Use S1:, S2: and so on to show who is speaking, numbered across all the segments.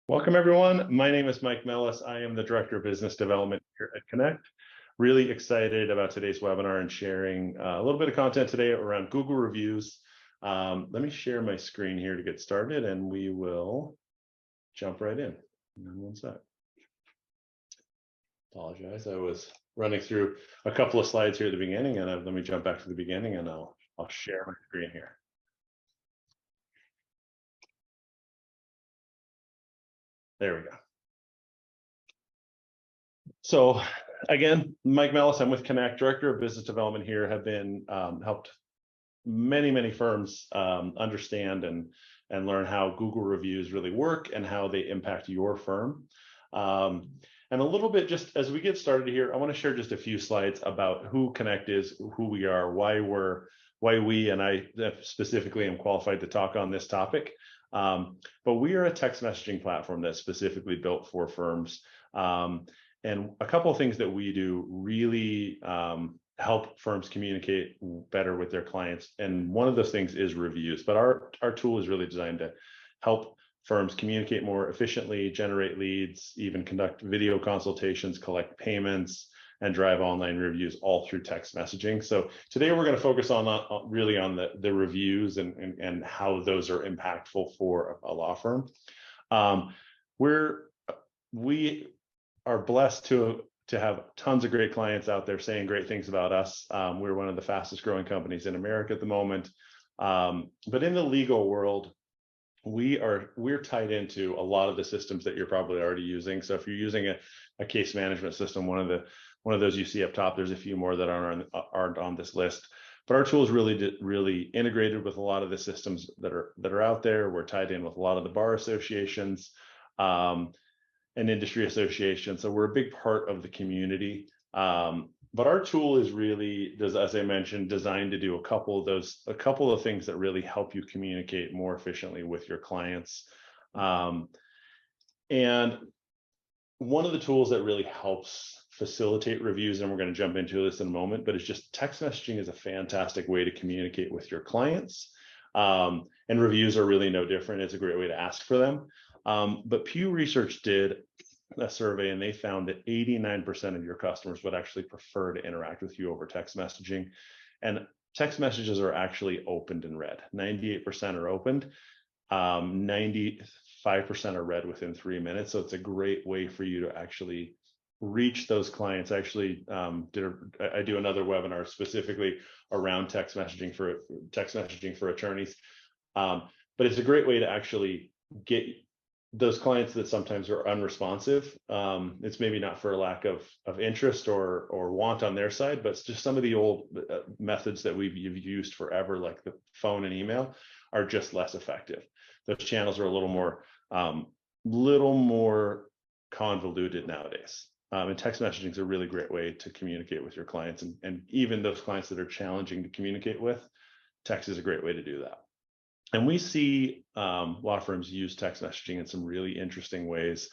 S1: Welcome, everyone. My name is Mike Mellis. I am the Director of Business Development here at KENECT. Really excited about today's webinar and sharing a little bit of content today around Google reviews. Let me share my screen here to get started, and we will jump right in. One sec. Apologize. I was running through a couple of slides here at the beginning, and let me jump back to the beginning, and I'll share my screen here. There we go. So again, Mike Mellis, I'm with KENECT, Director of Business Development here, have been helped many firms understand and learn how Google reviews really work and how they impact your firm. And a little bit, just as we get started here, I want to share just a few slides about who KENECT is, who we are, why we, and I specifically am qualified to talk on this topic. But we are a text messaging platform that's specifically built for firms. And a couple of things that we do really help firms communicate better with their clients. And one of those things is reviews. But our tool is really designed to help firms communicate more efficiently, generate leads, even conduct video consultations, collect payments, and drive online reviews all through text messaging. So today we're going to focus on really on the reviews and how those are impactful for a law firm. We are blessed to have tons of great clients out there saying great things about us. We're one of the fastest growing companies in America at the moment. But in the legal world, we're tied into a lot of the systems that you're probably already using. So if you're using a case management system, one of those you see up top, there's a few more that aren't on this list. But our tool is really integrated with a lot of the systems that are out there. We're tied in with a lot of the bar associations and industry associations. So we're a big part of the community. But our tool is really, as I mentioned, designed to do a couple of things that really help you communicate more efficiently with your clients. And one of the tools that really helps facilitate reviews, and we're going to jump into this in a moment, but it's just text messaging is a fantastic way to communicate with your clients. And reviews are really no different. It's a great way to ask for them. But Pew Research did a survey, and they found that 89% of your customers would actually prefer to interact with you over text messaging. And text messages are actually opened and read. 98% are opened. 95% are read within 3 minutes. So it's a great way for you to actually reach those clients. Actually, I do another webinar specifically around text messaging for attorneys. But it's a great way to actually get those clients that sometimes are unresponsive. It's maybe not for a lack of interest or want on their side, but it's just some of the old methods that we've used forever, like the phone and email, are just less effective. Those channels are a little more convoluted nowadays. And text messaging is a really great way to communicate with your clients, and even those clients that are challenging to communicate with, text is a great way to do that. And we see law firms use text messaging in some really interesting ways,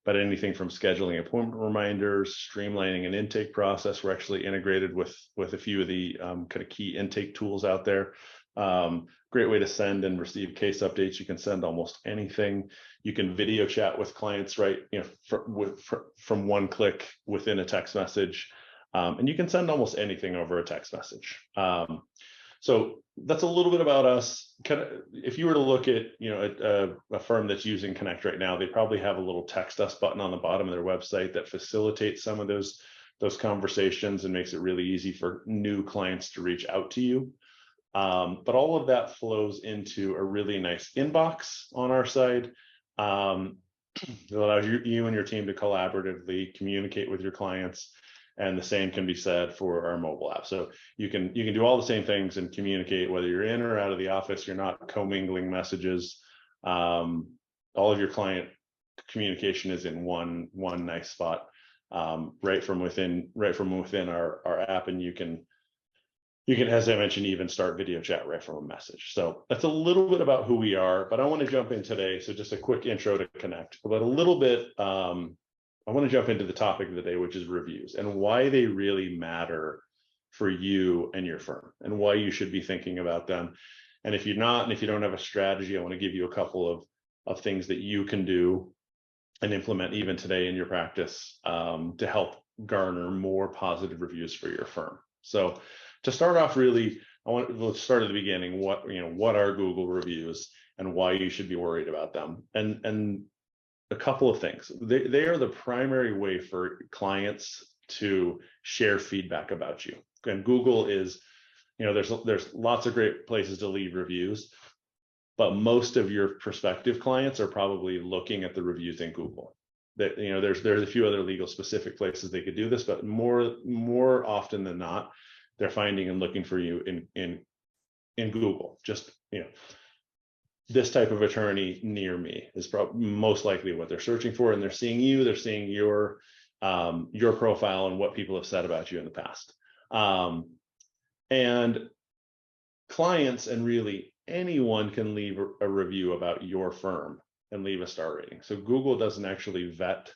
S1: but anything from scheduling appointment reminders, streamlining an intake process. We're actually integrated with a few of the kind of key intake tools out there. Great way to send and receive case updates. You can send almost anything. You can video chat with clients, right? From one click within a text message, and you can send almost anything over a text message. So that's a little bit about us. If you were to look at a firm that's using KENECT right now, they probably have a little text us button on the bottom of their website that facilitates some of those conversations and makes it really easy for new clients to reach out to you. But all of that flows into a really nice inbox on our side. It allows you and your team to collaboratively communicate with your clients. And the same can be said for our mobile app. So you can do all the same things and communicate whether you're in or out of the office. You're not commingling messages. All of your client communication is in one nice spot, right from within our app, and you can, as I mentioned, even start video chat right from a message. So that's a little bit about who we are. But I want to jump in today. So just a quick intro to KENECT, but a little bit. I want to jump into the topic of the day, which is reviews and why they really matter for you and your firm, and why you should be thinking about them. And if you're not, and if you don't have a strategy, I want to give you a couple of things that you can do and implement even today in your practice to help garner more positive reviews for your firm. So to start off, really, let's start at the beginning. What are Google reviews and why you should be worried about them? And a couple of things. They are the primary way for clients to share feedback about you. And Google is, there's lots of great places to leave reviews, but most of your prospective clients are probably looking at the reviews in Google. That there's a few other legal specific places they could do this, but more often than not, they're finding and looking for you in Google. Just this type of attorney near me is probably most likely what they're searching for, and they're seeing you. They're seeing your profile and what people have said about you in the past. And clients and really anyone can leave a review about your firm and leave a star rating. So Google doesn't actually vet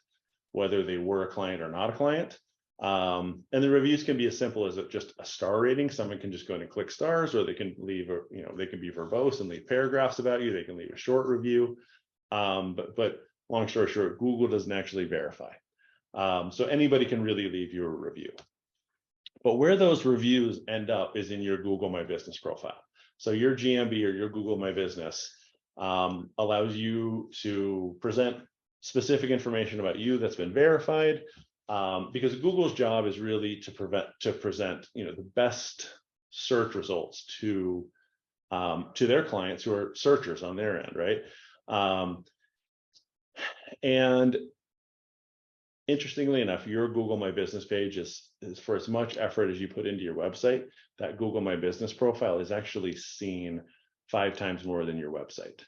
S1: whether they were a client or not a client. And the reviews can be as simple as just a star rating. Someone can just go in and click stars, or they can leave they can be verbose and leave paragraphs about you. They can leave a short review. But long story short, Google doesn't actually verify. So anybody can really leave you a review. But where those reviews end up is in your Google My Business profile. So your GMB or your Google My Business allows you to present specific information about you that's been verified, because Google's job is really to present the best search results to their clients who are searchers on their end, right? And interestingly enough, your Google My Business page is for as much effort as you put into your website, that Google My Business profile is actually seen 5 times more than your website.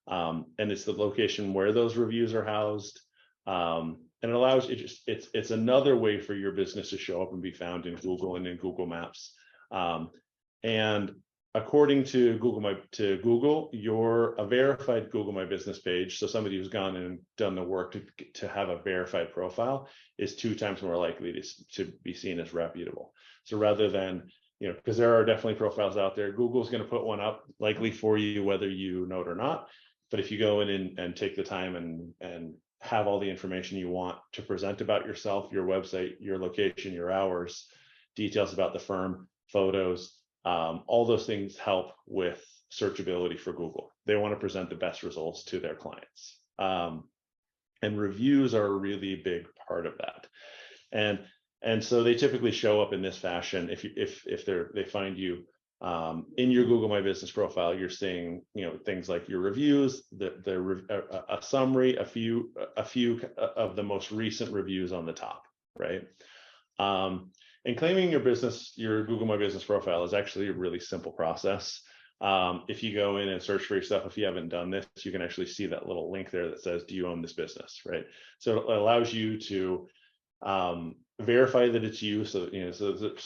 S1: And it's the location where those reviews are housed. And it allows it's another way for your business to show up and be found in Google and in Google Maps. And according to Google, you're a verified Google My Business page. So somebody who's gone and done the work to have a verified profile is 2 times more likely to be seen as reputable. So rather than, because there are definitely profiles out there, Google's going to put one up likely for you, whether you know it or not. But if you go in and take the time and have all the information you want to present about yourself, your website, your location, your hours, details about the firm, photos, all those things help with searchability for Google. They want to present the best results to their clients. And reviews are a really big part of that. And so they typically show up in this fashion. If they find you in your Google My Business profile, you're seeing things like your reviews, a summary, a few of the most recent reviews on the top, right? And claiming your Google My Business profile is actually a really simple process. If you go in and search for your stuff, if you haven't done this, you can actually see that little link there that says, do you own this business, right? So it allows you to verify that it's you, so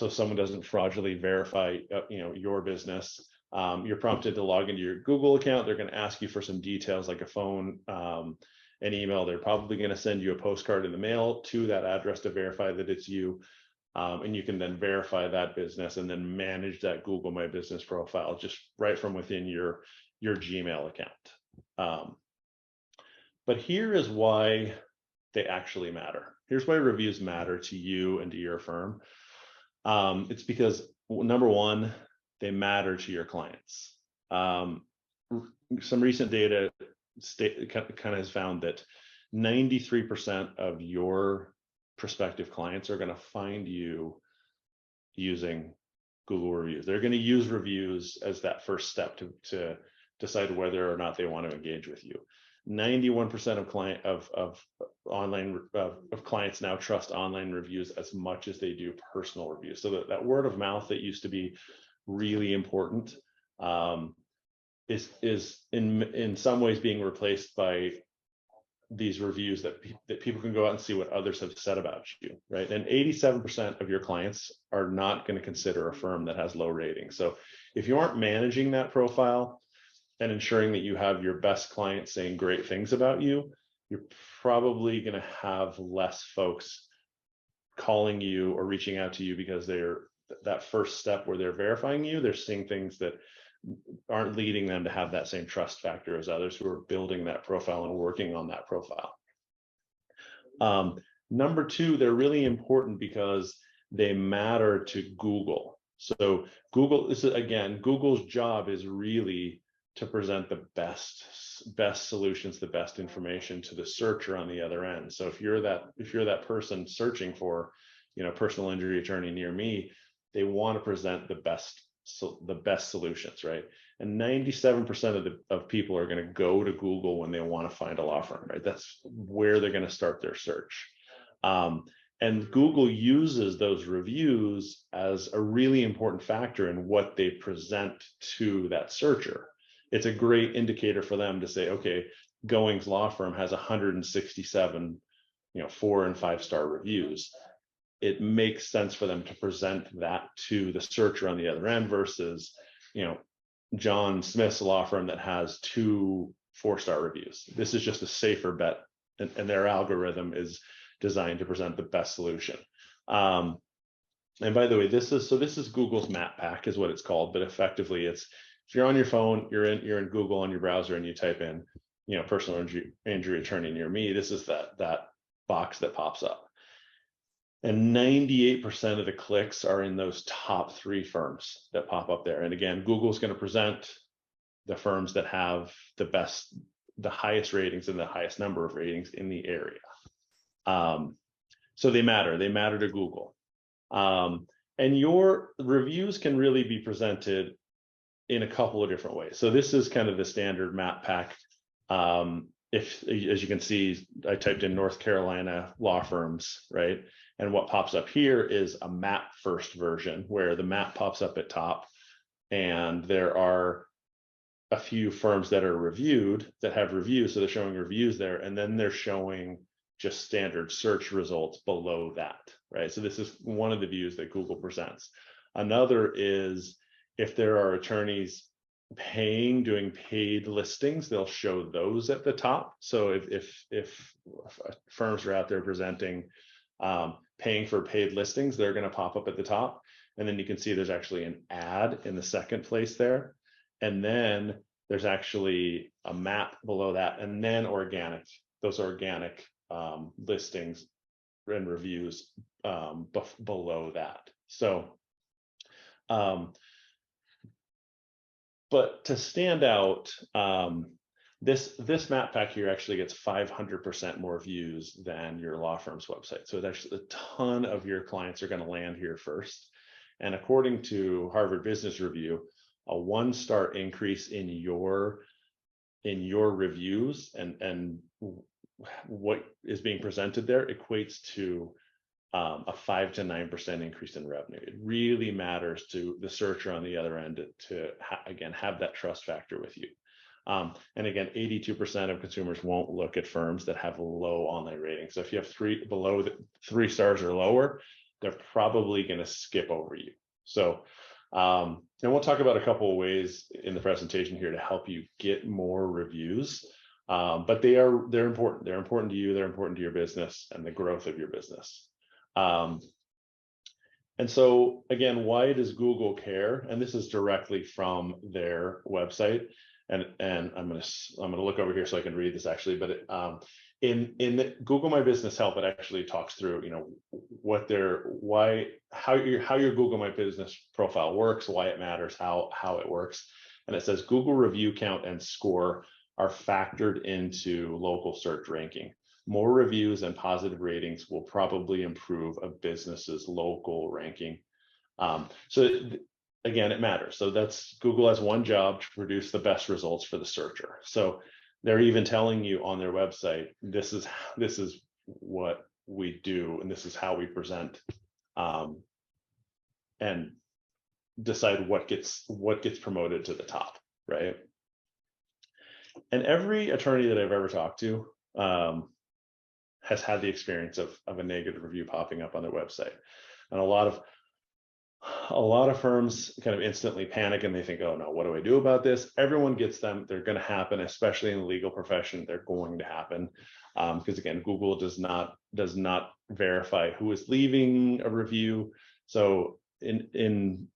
S1: someone doesn't fraudulently verify your business. You're prompted to log into your Google account. They're going to ask you for some details like a phone, an email. They're probably going to send you a postcard in the mail to that address to verify that it's you. And you can then verify that business and then manage that Google My Business profile just right from within your Gmail account. But here is why they actually matter. Here's why reviews matter to you and to your firm. It's because, number one, they matter to your clients. Some recent data kind of has found that 93% of your prospective clients are going to find you using Google reviews. They're going to use reviews as that first step to decide whether or not they want to engage with you. 91% of clients now trust online reviews as much as they do personal reviews. So that word of mouth that used to be really important is in some ways being replaced by these reviews that people can go out and see what others have said about you, right? And 87% of your clients are not going to consider a firm that has low ratings. So if you aren't managing that profile and ensuring that you have your best clients saying great things about you, you're probably going to have less folks calling you or reaching out to you because that first step where they're verifying you, they're seeing things that aren't leading them to have that same trust factor as others who are building that profile and working on that profile. Number two, they're really important because they matter to Google. So Google, this is again, Google's job is really to present the best solutions, the best information to the searcher on the other end. So if you're that person searching for, personal injury attorney near me, they want to present the best solutions, right? And 97% of people are going to go to Google when they want to find a law firm, right? That's where they're going to start their search. And Google uses those reviews as a really important factor in what they present to that searcher. It's a great indicator for them to say, okay, Goings Law Firm has 167, 4- and 5-star reviews. It makes sense for them to present that to the searcher on the other end versus, John Smith's law firm that has 2 4-star reviews. This is just a safer bet, and their algorithm is designed to present the best solution. And by the way, this is Google's map pack is what it's called, but effectively it's, if you're on your phone, you're in Google on your browser and you type in, personal injury attorney near me, this is that box that pops up. And 98% of the clicks are in those top 3 firms that pop up there. And again, Google's going to present the firms that have the highest ratings and the highest number of ratings in the area. So they matter to Google. And your reviews can really be presented in a couple of different ways. So this is kind of the standard map pack. If, as you can see, I typed in North Carolina law firms, right? And what pops up here is a map first version where the map pops up at top, and there are a few firms that are reviewed, that have reviews. So they're showing reviews there, and then they're showing just standard search results below that, right? So this is one of the views that Google presents. Another is if there are attorneys doing paid listings, they'll show those at the top. So if firms are out there presenting paying for paid listings, they're going to pop up at the top. And then you can see there's actually an ad in the second place there. And then there's actually a map below that, and then those organic listings and reviews below that. So, but to stand out, this map pack here actually gets 500% more views than your law firm's website. So it's actually a ton of your clients are going to land here first. And according to Harvard Business Review, a 1-star increase in your reviews and what is being presented there equates to a 5 to 9% increase in revenue. It really matters to the searcher on the other end to again have that trust factor with you. And again, 82% of consumers won't look at firms that have low online ratings. So if you have 3 stars or lower, they're probably going to skip over you. So, and we'll talk about a couple of ways in the presentation here to help you get more reviews. But they're important. They're important to you. They're important to your business and the growth of your business. And so again, why does Google care? And this is directly from their website. And I'm gonna look over here so I can read this actually. But in the Google My Business Help, it actually talks through how your Google My Business profile works, why it matters, how it works. And it says Google review count and score are factored into local search ranking. More reviews and positive ratings will probably improve a business's local ranking. Again, it matters. So that's Google has one job to produce the best results for the searcher. So they're even telling you on their website, this is what we do, and this is how we present, and decide what gets promoted to the top, right? And every attorney that I've ever talked to has had the experience of a negative review popping up on their website, and a lot of firms kind of instantly panic and they think, oh no, what do I do about this? Everyone gets them. They're going to happen, especially in the legal profession. They're going to happen because again, Google does not verify who is leaving a review. So in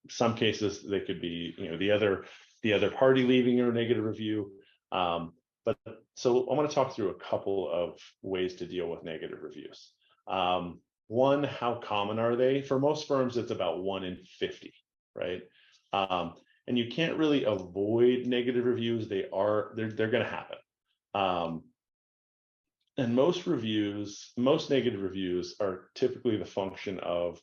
S1: some cases, they could be the other party leaving a negative review. But so I want to talk through a couple of ways to deal with negative reviews. One, how common are they? For most firms, it's about 1 in 50, right? And you can't really avoid negative reviews. They're going to happen. And most negative reviews are typically the function of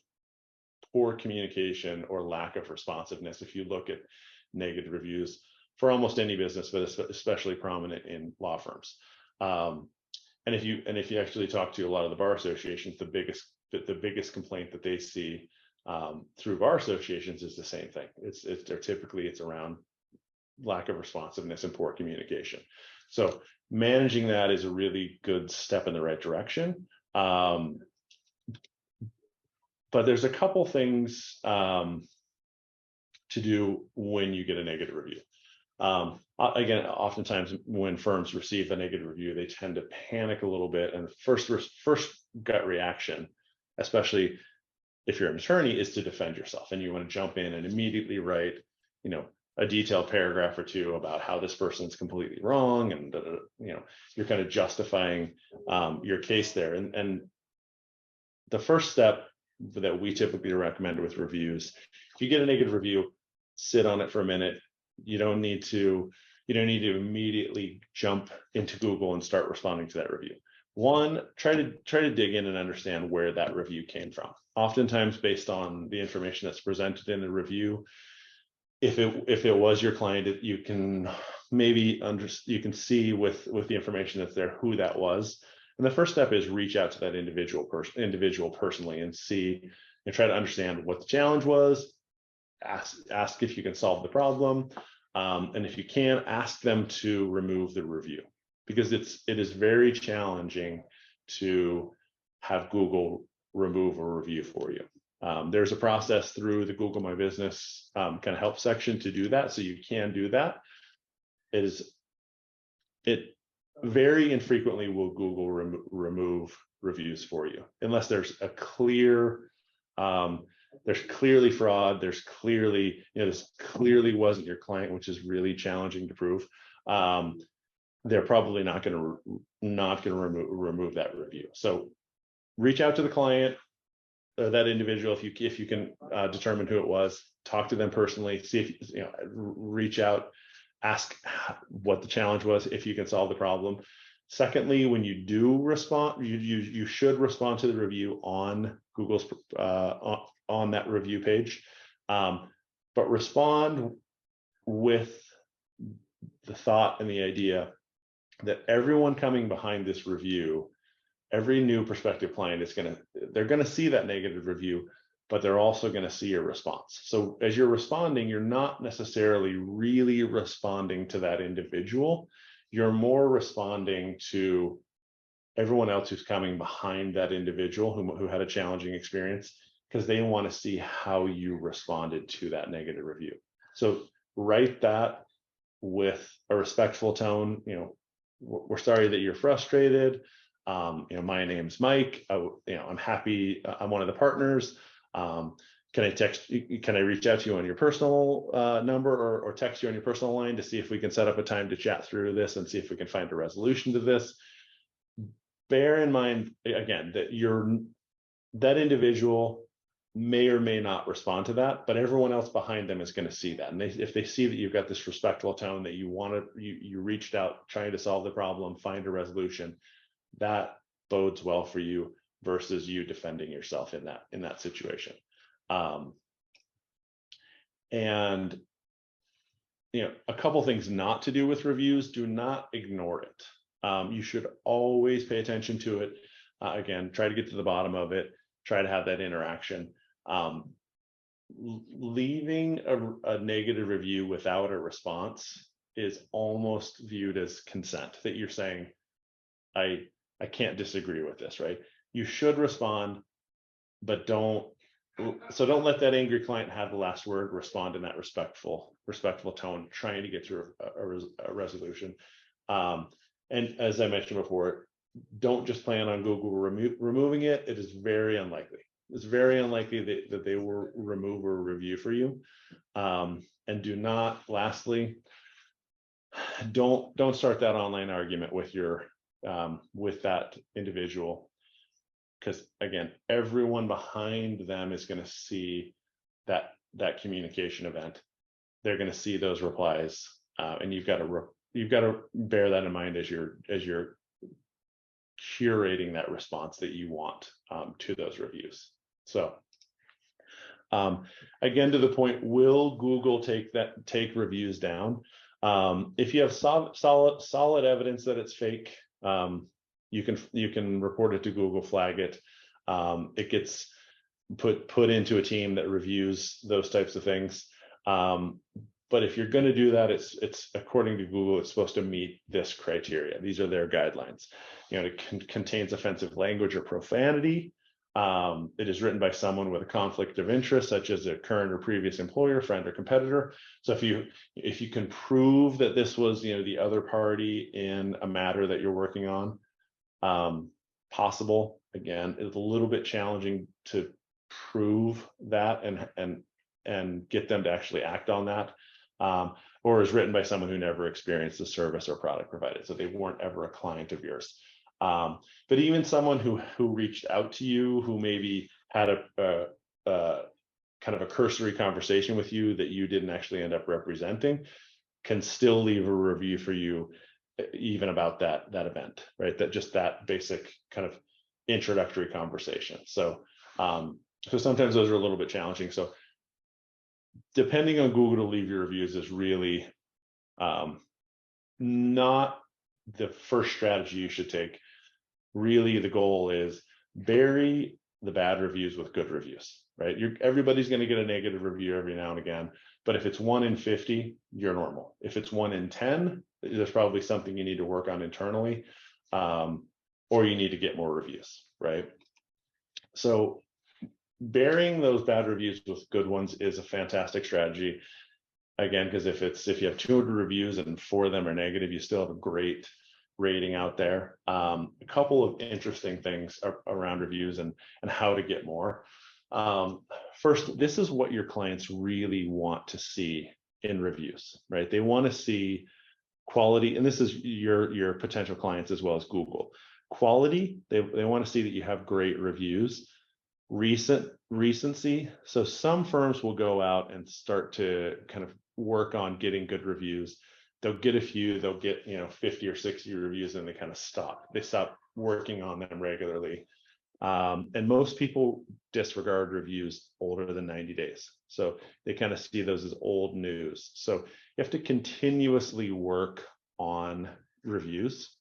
S1: poor communication or lack of responsiveness. If you look at negative reviews for almost any business, but especially prominent in law firms. And if you actually talk to a lot of the bar associations, the biggest complaint that they see through bar associations is the same thing. It's around lack of responsiveness and poor communication. So managing that is a really good step in the right direction. But there's a couple things to do when you get a negative review. Again, oftentimes when firms receive a negative review, they tend to panic a little bit, and first gut reaction, especially if you're an attorney, is to defend yourself, and you want to jump in and immediately write, a detailed paragraph or two about how this person's completely wrong, and you're kind of justifying your case there. And the first step that we typically recommend with reviews, if you get a negative review, sit on it for a minute. You don't need to immediately jump into Google and start responding to that review. One, try to dig in and understand where that review came from. Oftentimes, based on the information that's presented in the review, if it was your client, you can see with the information that's there who that was. And the first step is reach out to that individual personally and see and try to understand what the challenge was. Ask if you can solve the problem, and if you can, ask them to remove the review, because it is very challenging to have Google remove a review for you. There's a process through the Google My Business kind of help section to do that, so you can do that. It very infrequently will Google remove reviews for you, unless there's a clear there's clearly fraud. There's clearly, this clearly wasn't your client, which is really challenging to prove. They're probably not going to remove that review. So reach out to the client, or that individual, if you can determine who it was. Talk to them personally. See if reach out, ask what the challenge was, if you can solve the problem. Secondly, when you do respond, you should respond to the review on Google's on that review page, but respond with the thought and the idea that everyone coming behind this review, every new prospective client they're going to see that negative review, but they're also going to see your response. So as you're responding, you're not necessarily really responding to that individual. You're more responding to everyone else who's coming behind that individual who had a challenging experience, because they want to see how you responded to that negative review. So write that with a respectful tone. We're sorry that you're frustrated. My name's Mike. I'm happy. I'm one of the partners. Can I reach out to you on your personal number, or text you on your personal line to see if we can set up a time to chat through this and see if we can find a resolution to this? Bear in mind, again, that that individual may or may not respond to that, but everyone else behind them is going to see that. And if they see that you've got this respectful tone, that you reached out trying to solve the problem, find a resolution, that bodes well for you versus you defending yourself in that situation. And a couple things not to do with reviews: do not ignore it. You should always pay attention to it. Again, try to get to the bottom of it. Try to have that interaction. Leaving a negative review without a response is almost viewed as consent, that you're saying, I can't disagree with this, right? You should respond, but don't let that angry client have the last word. Respond in that respectful tone, trying to get to a resolution. And as I mentioned before, don't just plan on Google removing it. It is very unlikely. It's very unlikely that they will remove a review for you. And do not, lastly, don't start that online argument with your with that individual, because again, everyone behind them is going to see that communication event. They're going to see those replies, and you've got to bear that in mind as you're curating that response that you want to those reviews. So again, to the point, will Google take reviews down? If you have solid evidence that it's fake, you can report it to Google, flag it. It gets put into a team that reviews those types of things. But if you're going to do that, it's according to Google, it's supposed to meet this criteria. These are their guidelines. It contains offensive language or profanity. It is written by someone with a conflict of interest, such as a current or previous employer, friend, or competitor. So if you can prove that this was the other party in a matter that you're working on, possible. Again, it's a little bit challenging to prove that and get them to actually act on that. Or is written by someone who never experienced the service or product provided, so they weren't ever a client of yours. But even someone who reached out to you, who maybe had a kind of a cursory conversation with you that you didn't actually end up representing, can still leave a review for you, even about that event, right? That basic kind of introductory conversation. So sometimes those are a little bit challenging. So depending on Google to leave your reviews is really not the first strategy you should take. Really, the goal is bury the bad reviews with good reviews, right? Everybody's going to get a negative review every now and again, but if it's 1 in 50, you're normal. If it's 1 in 10, there's probably something you need to work on internally, or you need to get more reviews, right? So burying those bad reviews with good ones is a fantastic strategy. Again, because if you have 200 reviews and 4 of them are negative, you still have a great rating out there. A couple of interesting things around reviews and how to get more. First, this is what your clients really want to see in reviews, right? They want to see quality, and this is your potential clients as well as Google. Quality, they want to see that you have great reviews. Recency, so some firms will go out and start to kind of work on getting good reviews. They'll get a few, they'll get 50 or 60 reviews, and they kind of stop working on them regularly. And most people disregard reviews older than 90 days, so they kind of see those as old news. So you have to continuously work on reviews,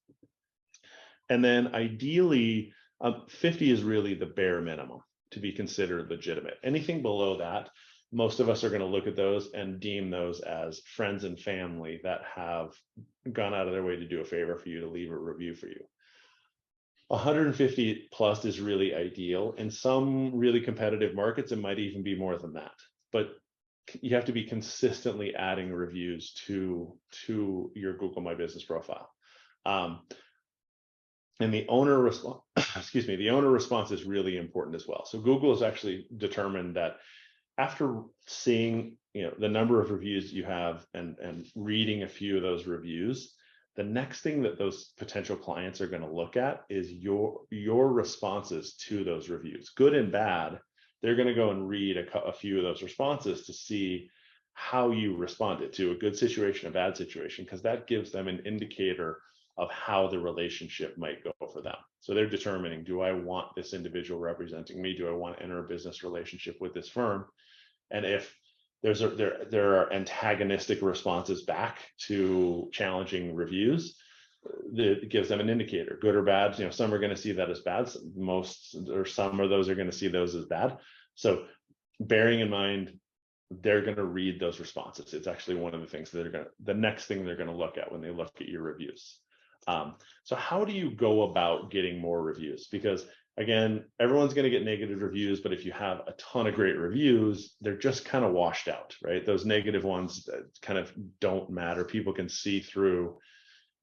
S1: and then ideally 50 is really the bare minimum to be considered legitimate. Anything below that, most of us are going to look at those and deem those as friends and family that have gone out of their way to do a favor for you, to leave a review for you. 150 plus is really ideal. In some really competitive markets, it might even be more than that. But you have to be consistently adding reviews to your Google My Business profile. And the owner response, the owner response is really important as well. So Google has actually determined that after seeing the number of reviews you have and reading a few of those reviews, the next thing that those potential clients are going to look at is your responses to those reviews, good and bad. They're going to go and read a few of those responses to see how you responded to a good situation, a bad situation, because that gives them an indicator of how the relationship might go for them. So they're determining, do I want this individual representing me? Do I want to enter a business relationship with this firm? And if there are antagonistic responses back to challenging reviews, it gives them an indicator, good or bad. Some are going to see that as bad. Some of those are going to see those as bad. So bearing in mind, they're going to read those responses. It's actually one of the things that the next thing they're going to look at when they look at your reviews. So how do you go about getting more reviews? Because again, everyone's going to get negative reviews, but if you have a ton of great reviews, they're just kind of washed out, right? Those negative ones kind of don't matter. People can see through.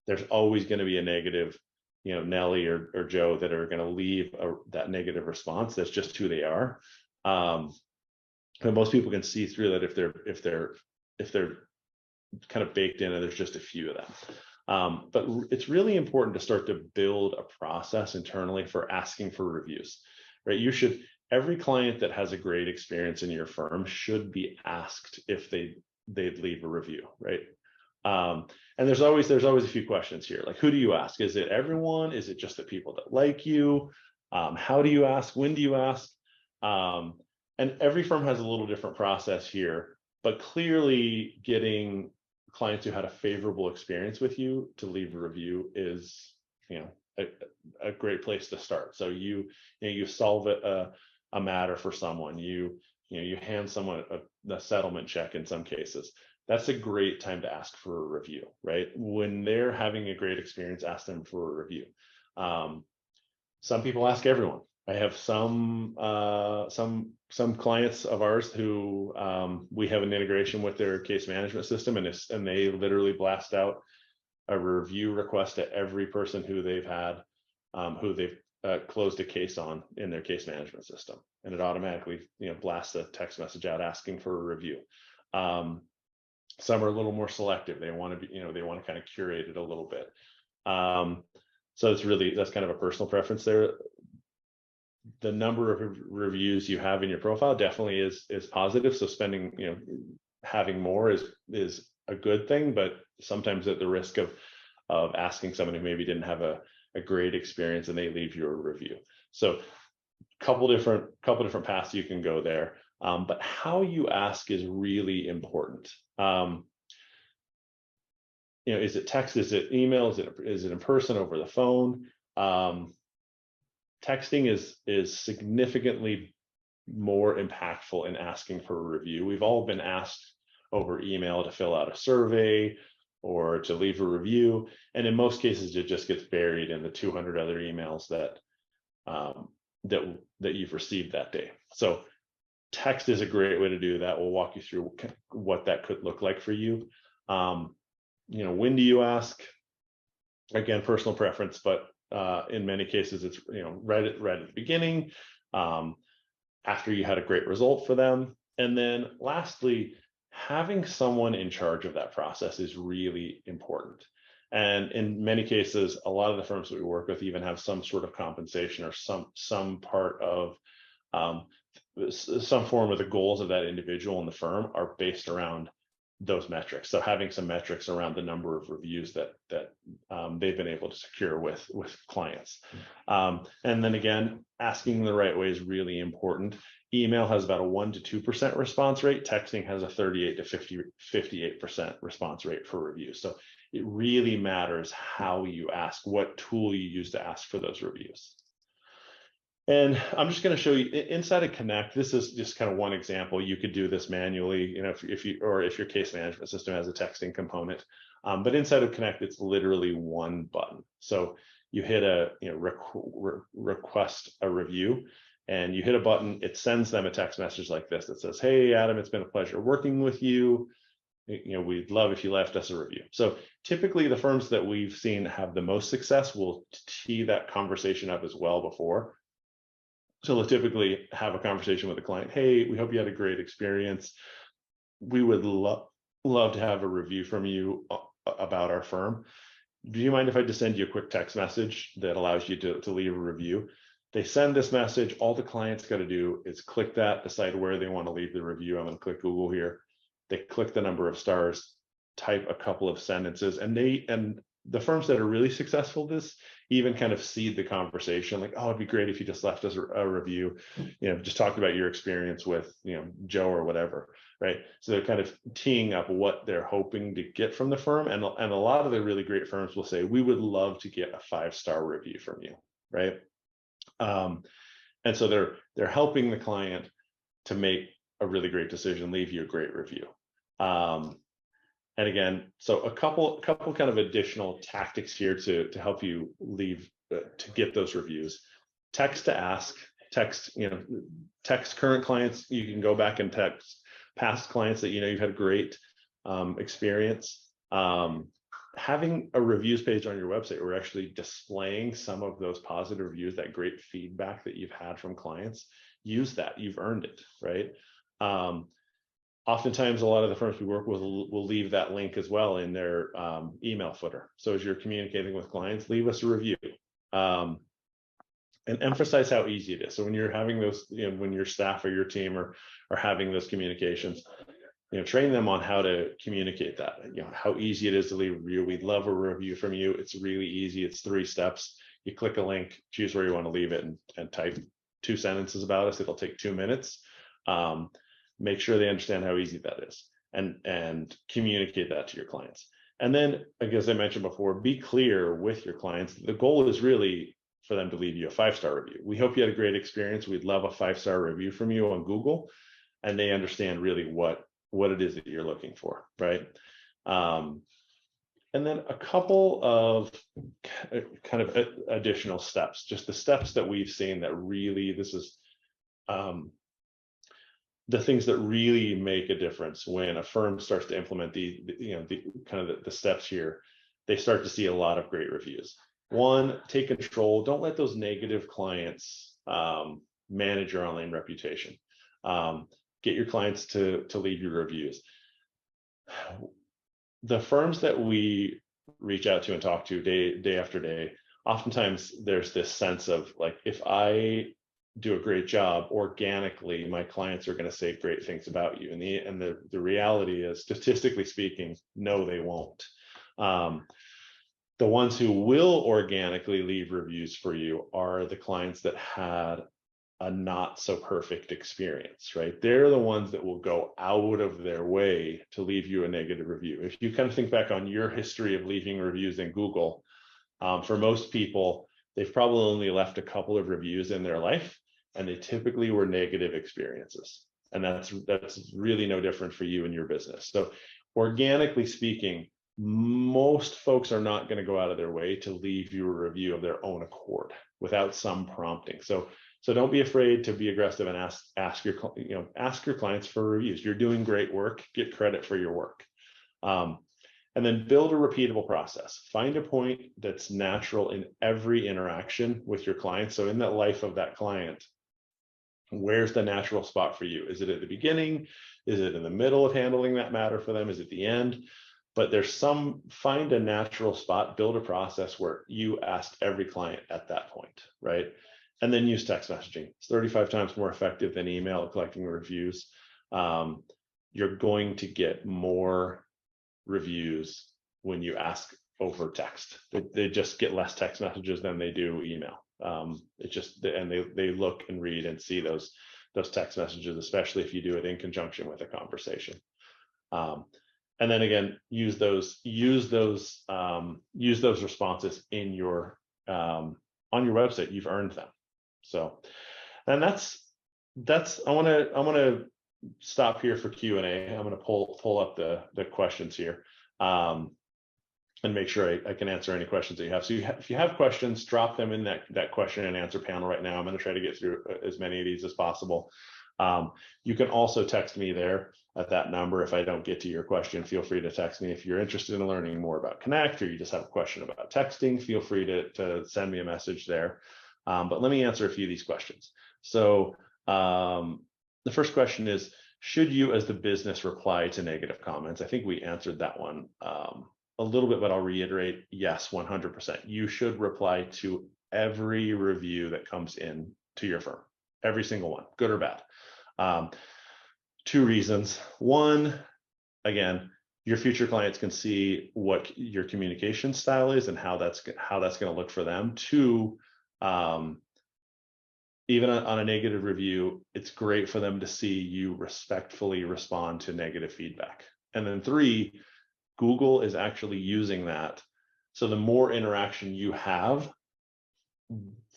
S1: There's always going to be a negative, Nelly or Joe that are going to leave that negative response. That's just who they are. But most people can see through that if they're kind of baked in, and there's just a few of them. But it's really important to start to build a process internally for asking for reviews, right? Every client that has a great experience in your firm should be asked if they'd leave a review, right? And there's always a few questions here, like, who do you ask? Is it everyone? Is it just the people that like you? How do you ask? When do you ask? And every firm has a little different process here, but clearly getting clients who had a favorable experience with you to leave a review is, a great place to start. So you solve a matter for someone, you hand someone a settlement check in some cases. That's a great time to ask for a review, right? When they're having a great experience, ask them for a review. Some people ask everyone. I have some clients of ours who we have an integration with their case management system, and they literally blast out a review request to every person who they've had, who they've closed a case on in their case management system, and it automatically blasts a text message out asking for a review. Some are a little more selective. They want to be, they want to kind of curate it a little bit. So that's kind of a personal preference there. The number of reviews you have in your profile definitely is positive. So having more is a good thing, but sometimes at the risk of asking someone who maybe didn't have a great experience and they leave you a review. So couple different paths you can go there. But how you ask is really important. Is it text? Is it email? Is it in person, over the phone? Texting is significantly more impactful in asking for a review. We've all been asked over email to fill out a survey or to leave a review, and in most cases, it just gets buried in the 200 other emails that you've received that day. So text is a great way to do that. We'll walk you through what that could look like for you. When do you ask? Again, personal preference, but in many cases, it's right at the beginning, after you had a great result for them, and then lastly, having someone in charge of that process is really important. And in many cases, a lot of the firms that we work with even have some sort of compensation or some part of some form of the goals of that individual in the firm are based around those metrics. So having some metrics around the number of reviews that they've been able to secure with clients. And then again, asking the right way is really important. Email has about a 1 to 2% response rate. Texting has a 38 to 58% response rate for reviews. So it really matters how you ask, what tool you use to ask for those reviews. And I'm just going to show you inside of KENECT. This is just kind of one example. You could do this manually, if your case management system has a texting component. But inside of KENECT, it's literally one button. So you hit request a review, and you hit a button. It sends them a text message like this that says, "Hey, Adam, it's been a pleasure working with you. We'd love if you left us a review." So typically, the firms that we've seen have the most success will tee that conversation up as well before. So they'll typically have a conversation with the client. "Hey, we hope you had a great experience. We would love to have a review from you about our firm. Do you mind if I just send you a quick text message that allows you to leave a review?" They send this message. All the client's got to do is click that, decide where they want to leave the review. I'm going to click Google here. They click the number of stars, type a couple of sentences, and the firms that are really successful this even kind of seed the conversation, like, "Oh, it'd be great if you just left us a review, just talk about your experience with Joe or whatever," right? So they're kind of teeing up what they're hoping to get from the firm, and a lot of the really great firms will say, "We would love to get a 5-star review from you," right? And so they're helping the client to make a really great decision, leave you a great review. And again, so a couple kind of additional tactics here to help you to get those reviews. Text to ask, text current clients. You can go back and text past clients that you've had a great experience. Having a reviews page on your website where we're actually displaying some of those positive reviews, that great feedback that you've had from clients, use that. You've earned it, right? Oftentimes, a lot of the firms we work with will leave that link as well in their email footer. So as you're communicating with clients, leave us a review. And emphasize how easy it is. So when you're having those, when your staff or your team are having those communications, train them on how to communicate that, how easy it is to leave a review. We'd love a review from you. It's really easy. It's 3 steps. You click a link, choose where you want to leave it, and type 2 sentences about us. It'll take 2 minutes. Make sure they understand how easy that is, and communicate that to your clients. And then, as I mentioned before, be clear with your clients. The goal is really for them to leave you a 5-star review. We hope you had a great experience. We'd love a 5-star review from you on Google, and they understand really what it is that you're looking for, right? And then a couple of kind of additional steps, just the steps that we've seen that really, this is the things that really make a difference when a firm starts to implement the steps here. They start to see a lot of great reviews. 1, take control. Don't let those negative clients manage your online reputation. Get your clients to leave you reviews. The firms that we reach out to and talk to day after day, oftentimes there's this sense of like, if I do a great job organically, my clients are going to say great things about you. And the reality is, statistically speaking, no, they won't. The ones who will organically leave reviews for you are the clients that had a not so perfect experience, right? They're the ones that will go out of their way to leave you a negative review. If you kind of think back on your history of leaving reviews in Google, for most people, they've probably only left a couple of reviews in their life, and they typically were negative experiences. And that's really no different for you and your business. So organically speaking, most folks are not going to go out of their way to leave you a review of their own accord without some prompting. So don't be afraid to be aggressive and ask your clients for reviews. You're doing great work. Get credit for your work. And then build a repeatable process. Find a point that's natural in every interaction with your client. So in that life of that client, where's the natural spot for you? Is it at the beginning? Is it in the middle of handling that matter for them? Is it the end? But find a natural spot, build a process where you ask every client at that point, right? And then use text messaging. It's 35 times more effective than email at collecting reviews. You're going to get more reviews when you ask over text. They just get less text messages than they do email. And they look and read and see those text messages, especially if you do it in conjunction with a conversation. And then again, use those responses in your on your website. You've earned them. So, and that's I want to stop here for Q&A. I'm going to pull up the questions here and make sure I can answer any questions that you have. So if you have questions, drop them in that question and answer panel right now. I'm going to try to get through as many of these as possible. You can also text me there at that number. If I don't get to your question, feel free to text me. If you're interested in learning more about KENECT, or you just have a question about texting, feel free to send me a message there. But let me answer a few of these questions. So the first question is, should you as the business reply to negative comments? I think we answered that one a little bit, but I'll reiterate, yes, 100%. You should reply to every review that comes in to your firm, every single one, good or bad. 2 reasons. 1, again, your future clients can see what your communication style is and how that's going to look for them. 2, even on a negative review, it's great for them to see you respectfully respond to negative feedback. And then 3, Google is actually using that. So the more interaction you have,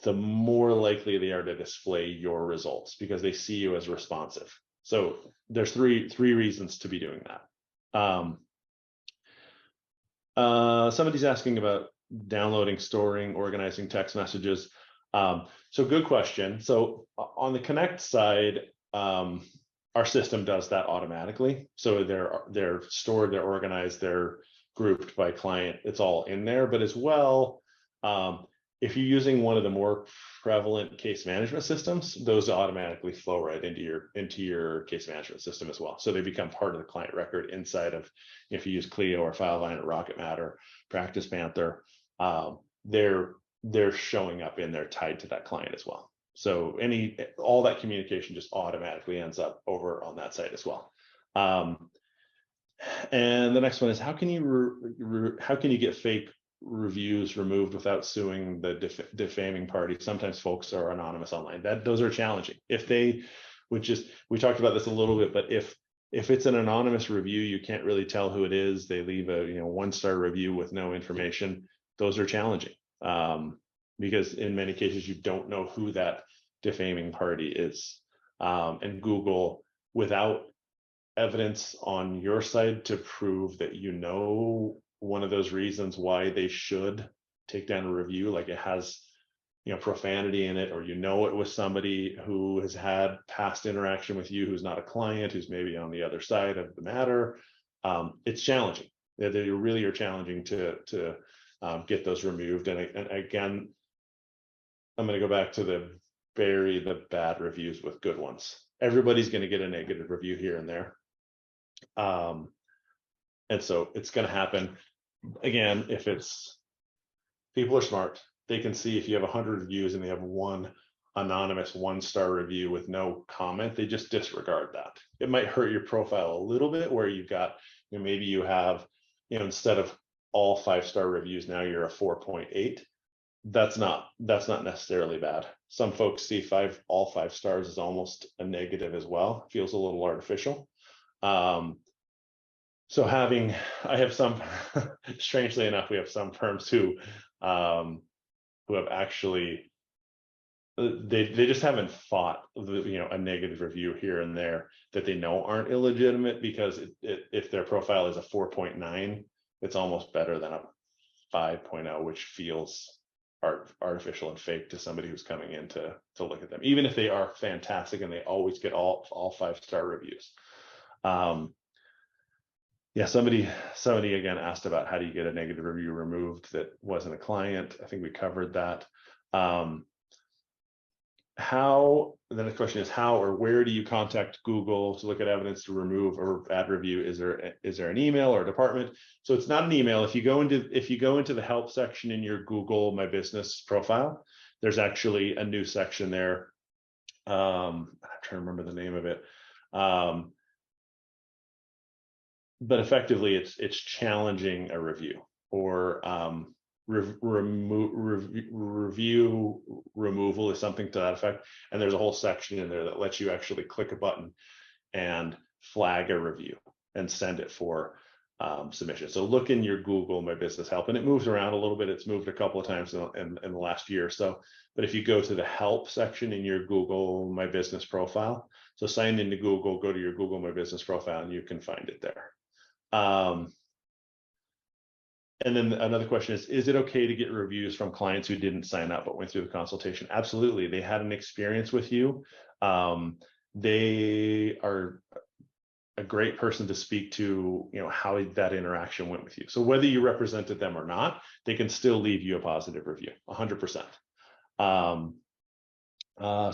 S1: the more likely they are to display your results because they see you as responsive. So there's three reasons to be doing that. Somebody's asking about downloading, storing, organizing text messages. So good question. So on the KENECT side, our system does that automatically. So they're stored, they're organized, they're grouped by client. It's all in there. But as well, if you're using one of the more prevalent case management systems, those automatically flow right into your case management system as well. So they become part of the client record inside of, if you use Clio or Fileline or Rocket Matter, Practice Panther, they're showing up in there tied to that client as well. So all that communication just automatically ends up over on that site as well. And the next one is, how can you get fake reviews removed without suing the defaming party? Sometimes folks are anonymous online. Those are challenging. If they would just, we talked about this a little bit, but if it's an anonymous review, you can't really tell who it is. They leave a 1-star review with no information. Those are challenging, because in many cases you don't know who that defaming party is. And Google, without evidence on your side to prove that one of those reasons why they should take down a review, like it has profanity in it, or it was somebody who has had past interaction with you who's not a client, who's maybe on the other side of the matter, it's challenging. They really are challenging to get those removed. And again, I'm going to go back to bury the bad reviews with good ones. Everybody's going to get a negative review here and there. And so it's going to happen. Again, if people are smart, they can see if you have 100 reviews and they have one anonymous 1-star review with no comment, they just disregard that. It might hurt your profile a little bit, where you've got, maybe you have, instead of all 5-star reviews, now you're a 4.8. That's not necessarily bad. Some folks see all 5 stars as almost a negative as well. It feels a little artificial. So I have some, strangely enough, we have some firms who have actually, they just haven't fought a negative review here and there that they know aren't illegitimate, because if their profile is a 4.9, it's almost better than a 5.0, which feels artificial and fake to somebody who's coming in to look at them, even if they are fantastic and they always get all 5-star reviews. Yeah, somebody again asked about how do you get a negative review removed that wasn't a client. I think we covered that. The next question is, how or where do you contact Google to look at evidence to remove or bad review? Is there an email or a department? So it's not an email. If you go into the help section in your Google My Business profile, there's actually a new section there. I'm trying to remember the name of it. But effectively, it's challenging a review, or review removal is something to that effect. And there's a whole section in there that lets you actually click a button and flag a review and send it for submission. So look in your Google My Business Help, and it moves around a little bit. It's moved a couple of times in the last year or so. But if you go to the help section in your Google My Business profile, so sign into Google, go to your Google My Business profile, and you can find it there. And then another question is it okay to get reviews from clients who didn't sign up but went through the consultation? Absolutely. They had an experience with you. They are a great person to speak to, how that interaction went with you. So whether you represented them or not, they can still leave you a positive review, 100%.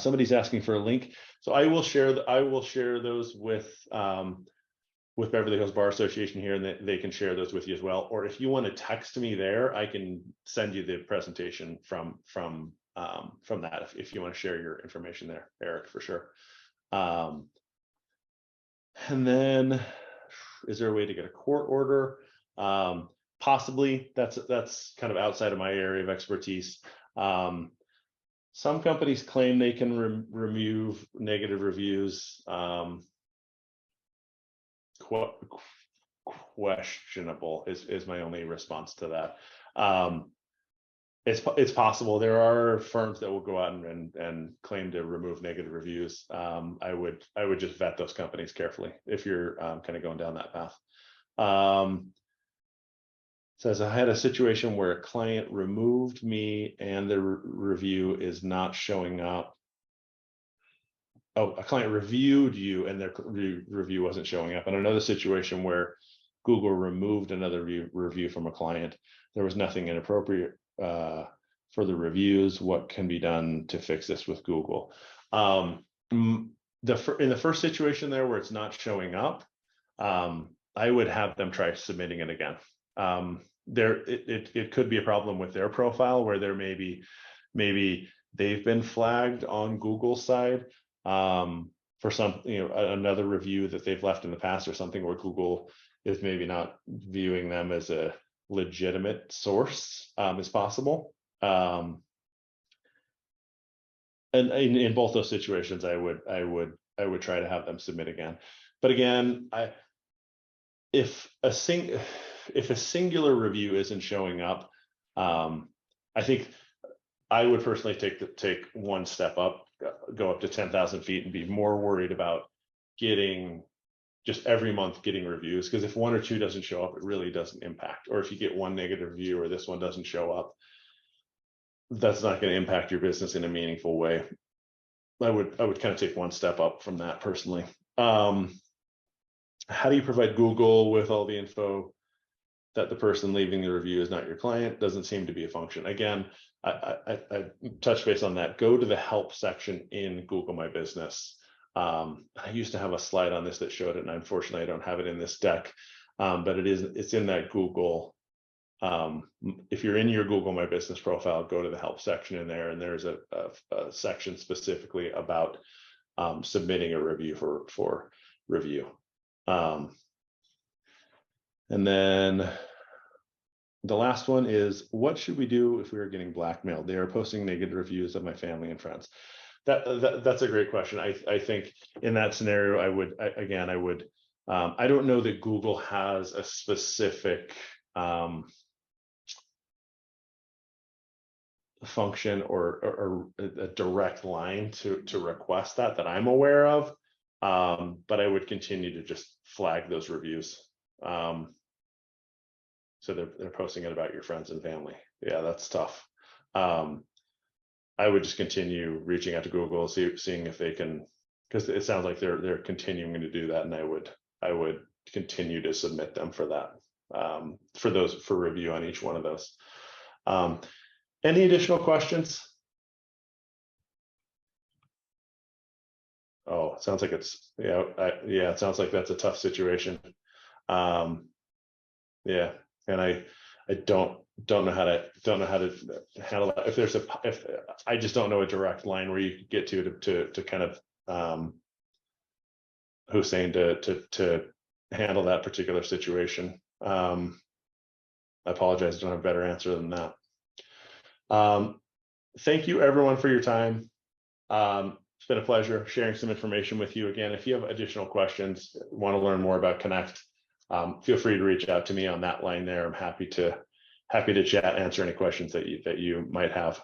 S1: Somebody's asking for a link. So I will share those with Beverly Hills Bar Association here, and they can share those with you as well. Or if you want to text me there, I can send you the presentation from that if you want to share your information there, Eric, for sure. And then, is there a way to get a court order? Possibly. That's kind of outside of my area of expertise. Some companies claim they can remove negative reviews. Questionable is my only response to that. It's possible. There are firms that will go out and claim to remove negative reviews. I would just vet those companies carefully if you're kind of going down that path. Says, I had a situation where a client removed me and the review is not showing up. Oh, a client reviewed you and their review wasn't showing up. And another situation where Google removed another review from a client. There was nothing inappropriate for the reviews. What can be done to fix this with Google? In the first situation there where it's not showing up, I would have them try submitting it again. It could be a problem with their profile where there maybe they've been flagged on Google's side for some, another review that they've left in the past or something, where Google is maybe not viewing them as a legitimate source, is possible. And in both those situations, I would try to have them submit again. But again, if a singular review isn't showing up, I think I would personally take one step up, go up to 10,000 feet, and be more worried about getting just every month getting reviews, because if one or two doesn't show up, it really doesn't impact. Or if you get one negative review or this one doesn't show up, that's not going to impact your business in a meaningful way. I would kind of take one step up from that personally. How do you provide Google with all the info that the person leaving the review is not your client? Doesn't seem to be a function. Again, I touch base on that. Go to the help section in Google My Business. I used to have a slide on this that showed it, and unfortunately I don't have it in this deck, but it's in that Google. If you're in your Google My Business profile, go to the help section in there, and there's a section specifically about submitting a review for review. And then the last one is, what should we do if we are getting blackmailed? They are posting negative reviews of my family and friends. That's a great question. I think in that scenario, I don't know that Google has a specific function or a direct line to request that I'm aware of. But I would continue to just flag those reviews. So they're posting it about your friends and family. Yeah, that's tough. I would just continue reaching out to Google, seeing if they can, because it sounds like they're continuing to do that, and I would continue to submit them for that, for review on each one of those. Any additional questions? Oh, it sounds like it's, it sounds like that's a tough situation. Yeah, and I don't know how to handle that. If I just don't know a direct line where you could get to kind of Hussein to handle that particular situation. I apologize, I don't have a better answer than that. Thank you everyone for your time. It's been a pleasure sharing some information with you. Again, if you have additional questions, want to learn more about KENECT, feel free to reach out to me on that line there. I'm happy to chat, answer any questions that you might have.